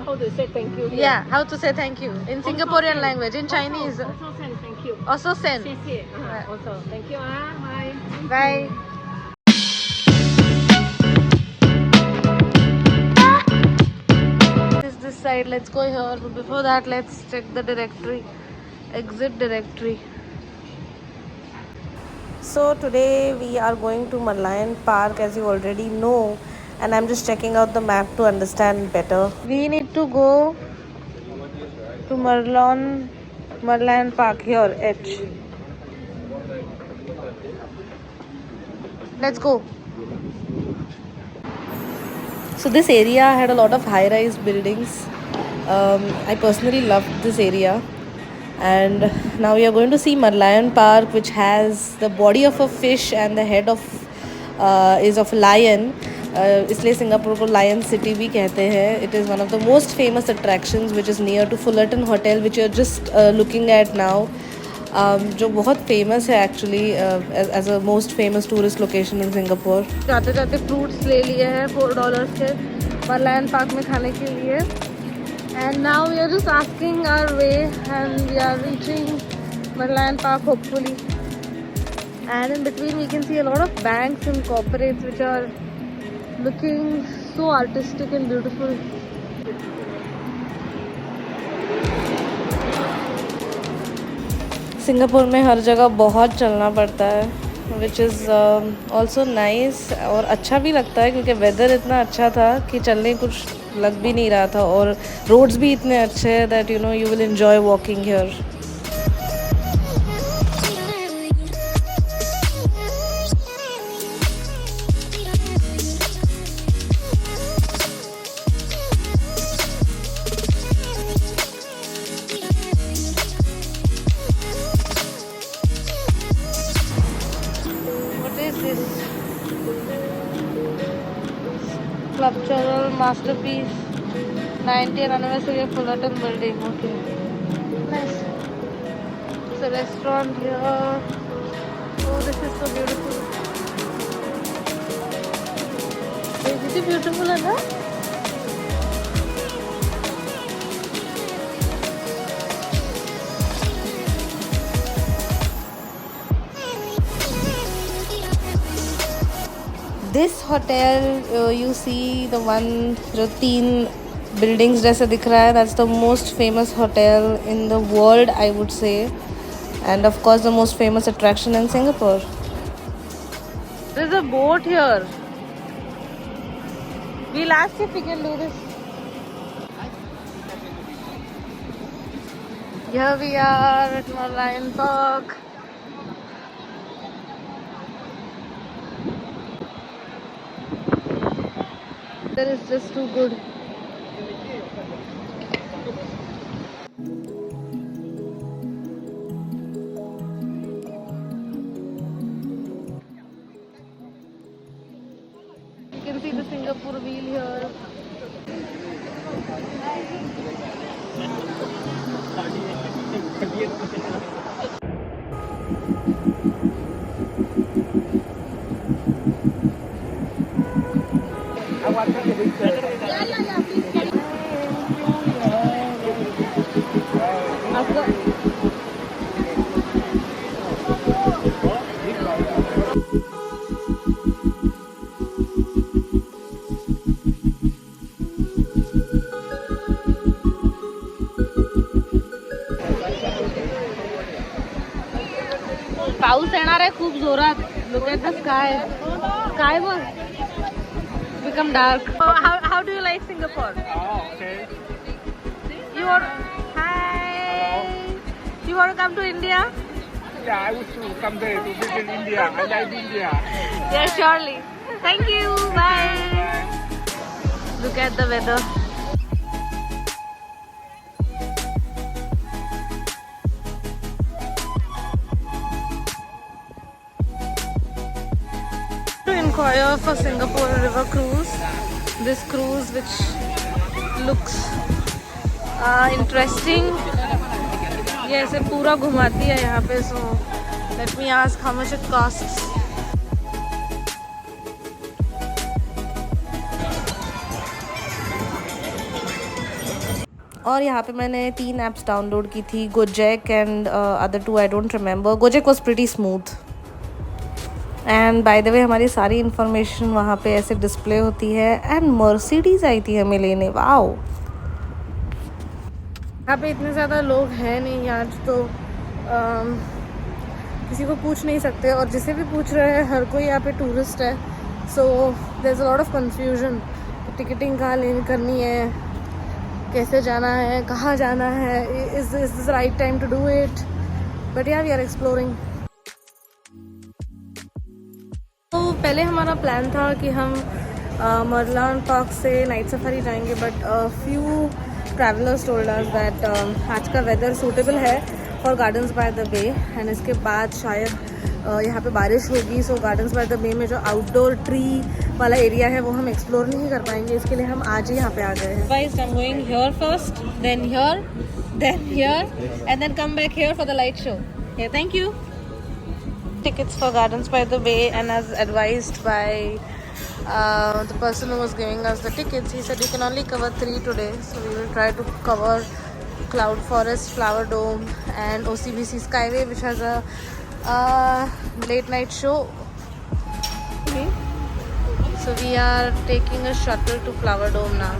how to say thank you. Yeah, how to say thank you in Singaporean language, in Chinese. Also send thank you. Also send. 谢谢. Also thank you. Bye. Bye. This side, let's go here, but before that let's check the directory, exit directory. So today we are going to Merlion Park, as you already know, and I'm just checking out the map to understand better. We need to go to Merlion Park here, H. Let's go. So this area had a lot of high-rise buildings. I personally loved this area. And now we are going to see Merlion Park, which has the body of a fish and the head of is of a lion. इसलिए Singapore को lion city भी कहते हैं. It is one of the most famous attractions, which is near to Fullerton Hotel, which you are just looking at now. जो बहुत famous है actually as a most famous tourist location in Singapore. जाते जाते fruits ले लिए हैं $4 के मरलायन park में खाने के लिए. And now we are just asking our way and we are reaching Merlion park hopefully. And in between we can see a lot of banks and corporates which are looking so artistic and beautiful. Singapore में हर जगह बहुत चलना पड़ता है, which is also nice, और अच्छा भी लगता है क्योंकि वेदर इतना अच्छा था कि चलने कुछ लग भी नहीं रहा था, और रोड्स भी इतने अच्छे हैं that you will enjoy walking here. Sculptural masterpiece, 90th anniversary of Fullerton building. Okay, nice. It's a restaurant here. Oh, this is so beautiful. Is it beautiful, Anna? This hotel, you see the one जो 3 buildings जैसे दिख रहा है, that's the most famous hotel in the world, I would say, and of course the most famous attraction in Singapore. There's a boat here. We'll ask if we can do this. Here we are at Merlion Park. That is just too good. You can see the Singapore wheel here. पाऊस येणार आहे खूप जोरात. Look at the sky. Sky was become dark. How do you like Singapore? Oh, okay. You want? Hi. You want to come to India? Yeah, I wish to come there to visit India. I like India. Yeah, surely. Thank you. Bye. Look at the weather. To inquire for Singapore River cruise. This cruise, which looks interesting. ये ऐसे पूरा घुमाती है यहाँ पे. So let me ask how much it costs. और यहाँ पे मैंने 3 ऐप्स डाउनलोड की थी, Gojek and other 2 I don't remember. Gojek was pretty smooth. And by the way हमारी सारी इन्फॉर्मेशन वहाँ पे ऐसे डिस्प्ले होती है. एंड मर्सिडीज़ आई थी हमें लेने. वाओ. यहाँ पे इतने ज़्यादा लोग हैं नहीं आज तो किसी को पूछ नहीं सकते, और जिसे भी पूछ रहे हैं हर कोई यहाँ पे टूरिस्ट है. So there is a lot of confusion. Ticketing कहाँ लेनी करनी है, कैसे जाना है, कहाँ जाना है, is this right time to do it. But yeah we are exploring. तो पहले हमारा प्लान था कि हम मरलान पार्क से नाइट सफारी जाएंगे, but few travellers told us that आज का वेदर सूटेबल है for Gardens by the Bay. And इसके बाद शायद यहाँ पे बारिश होगी. So Gardens by the Bay में जो आउटडोर ट्री वाला एरिया है वो हम एक्सप्लोर नहीं कर पाएंगे. इसके लिए हम आज ही यहाँ पे आ गए हैं. Guys, I am going here first, then here and then come back here for the light show. Thank you. Tickets for Gardens by the Bay, and as advised by the person who was giving us the tickets, he said you can only cover 3 today, so we will try to cover Cloud Forest, Flower Dome and OCBC Skyway, which has a late night show. Okay, so we are taking a shuttle to Flower Dome now.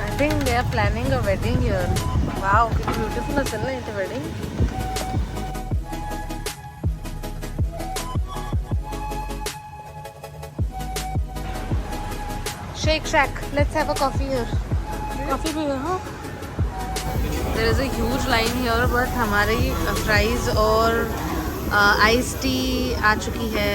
I think they are planning a wedding here. Wow, beautiful asal na ito wedding. Shake Shack. Let's have a coffee here. Coffee bhi hai, huh? There is a huge line here, but हमारी fries और iced tea आ चुकी है.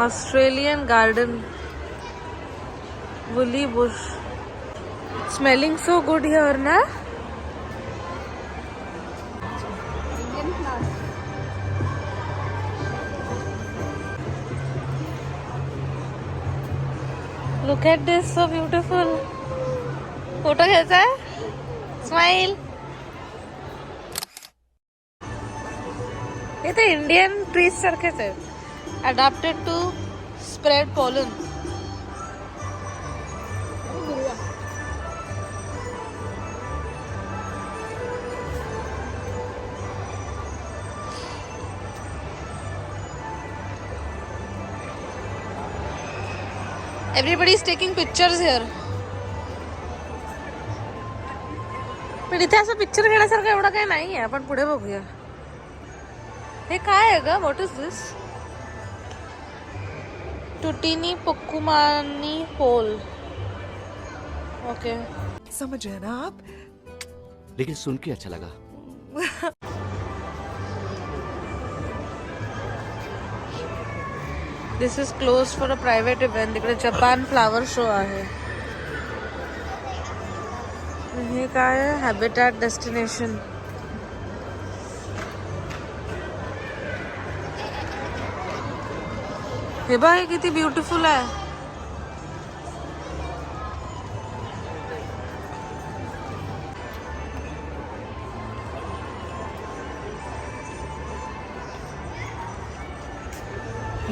Australian garden, woolly bush. Smelling so good here, na? Look at this, so beautiful. Photo कैसा है? Smile. ये तो Indian trees सरके थे. Adapted to spread pollen. Everybody is taking pictures here. पण इथे असं पिक्चर घेण्यासारखं एवढं काही नाही आहे. आपण पुढे बघूया. हे काय आहे ग? What is this? टुटिनी पुक्कुमानी पोल. ओके, समझ रहे ना आप? लेकिन सुन के अच्छा लगा. This is close for a private event. इकडे जपान फ्लावर शो आहे. हे काय आहे? Habitat destination. हे बघ, हे किती ब्युटिफुल आहे.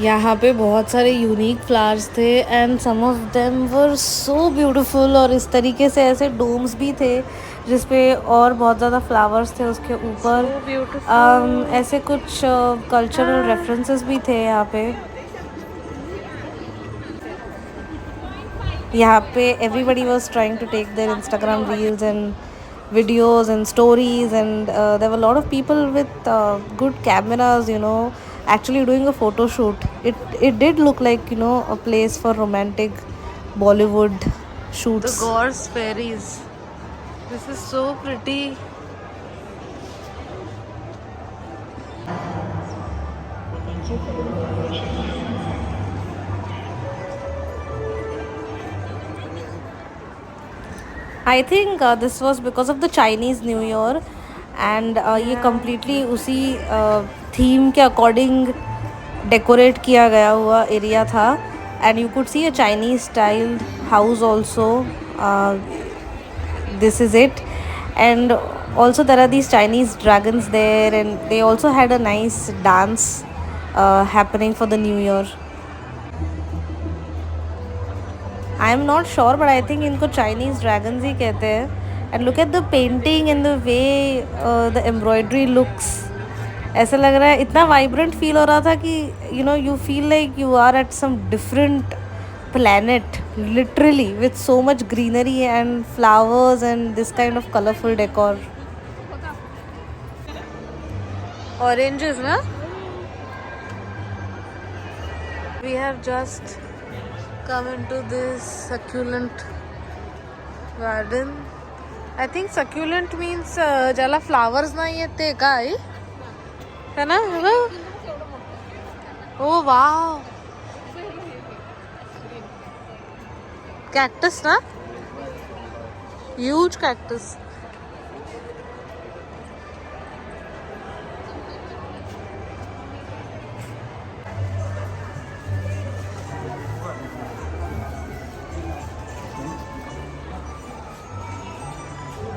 यहाँ पे बहुत सारे यूनिक फ्लावर्स थे and some of them were so beautiful. और इस तरीके से ऐसे डोम्स भी थे जिस पे और बहुत ज़्यादा फ्लावर्स थे उसके ऊपर. ऐसे कुछ कल्चरल रेफरेंसेस भी थे यहाँ पे. यहाँ पे everybody was trying to take their Instagram reels and videos and stories, and there were a lot of people with good cameras, you know, actually doing a photo shoot. It did look like, you know, a place for romantic Bollywood shoots. The Gorse Fairies. This is so pretty. I think this was because of the Chinese New Year and ये completely उसी theme के according decorate किया गया हुआ area था and you could see a Chinese styled house also. This is it, and also there are these Chinese dragons there, and they also had a nice dance happening for the New Year. I am not sure, but I think इनको Chinese dragons ही कहते हैं. And look at the painting and the way the embroidery looks. ऐसा लग रहा है, इतना vibrant feel हो रहा था कि you know you feel like you are at some different planet, literally, with so much greenery and flowers and this kind of colorful decor. Oranges, na? We have just come into this succulent garden. I think succulent means jala flowers na yete kai. है ना? Hello? Oh wow. Cactus na? Huge cactus.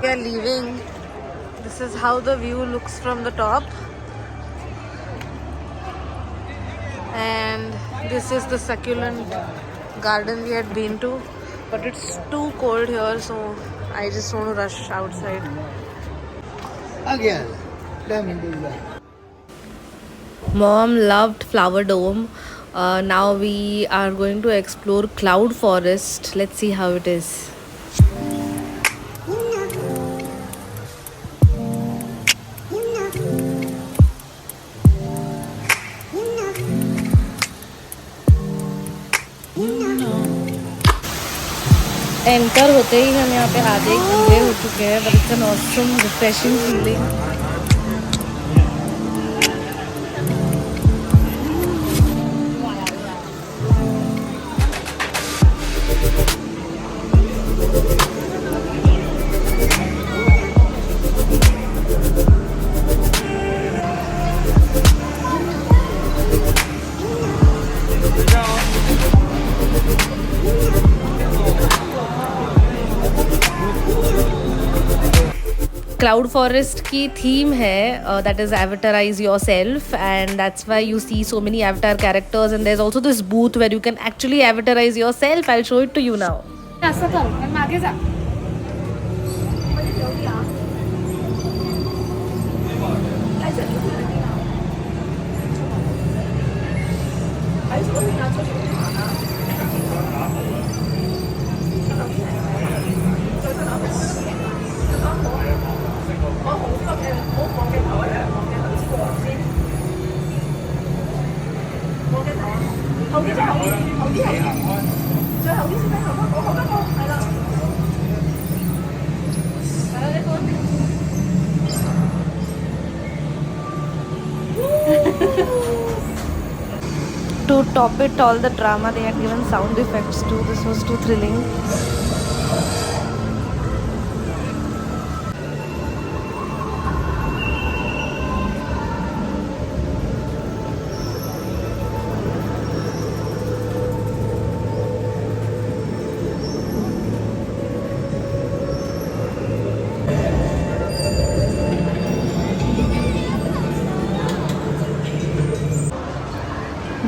We are leaving. This is how the view looks from the top. And this is the succulent garden we had been to. But it's too cold here, so I just want to rush outside. Again, Mom loved Flower Dome. Now we are going to explore Cloud Forest. Let's see how it is. Enter होते ही हम यहाँ पे आधे एक घंटे हो चुके हैं, but it's an awesome refreshing feeling. Cloud Forest की theme है that is avatarize yourself, and that's why you see so many avatar characters, and there's also this booth where you can actually avatarize yourself. I'll show it to you now. असं कर, आणि मागे जा. To top it all the drama, they had given sound effects too. This was too thrilling.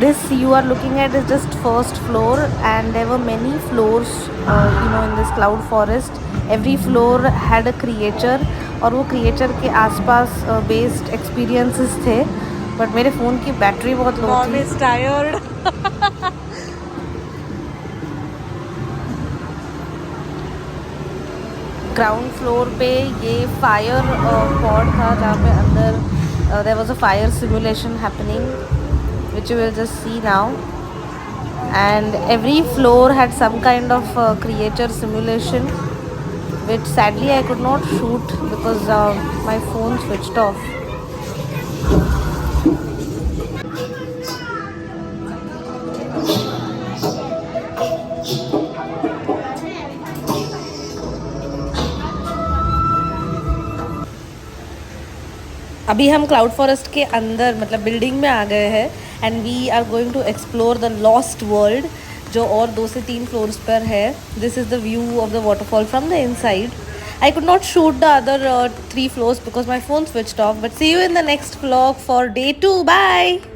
This you are looking at is just first floor, and there were many floors in this cloud forest. Every floor had a creature, और वो creature के आसपास based experiences थे. But मेरे phone की battery बहुत लो थी. Mom is tired. Ground floor पे ये फायर पॉड था जहाँ पे अंदर there was a fire simulation happening, which you will just see now, and every floor had some kind of creature simulation, which sadly I could not shoot because my phone switched off. अभी हम cloud forest के अंदर मतलब building में आ गए हैं and we are going to explore the lost world जो और 2 से 3 फ्लोर्स पर है. This is the view of the waterfall from the inside. I could not shoot the other 3 floors because my phone switched off. But see you in the next vlog for day 2. Bye.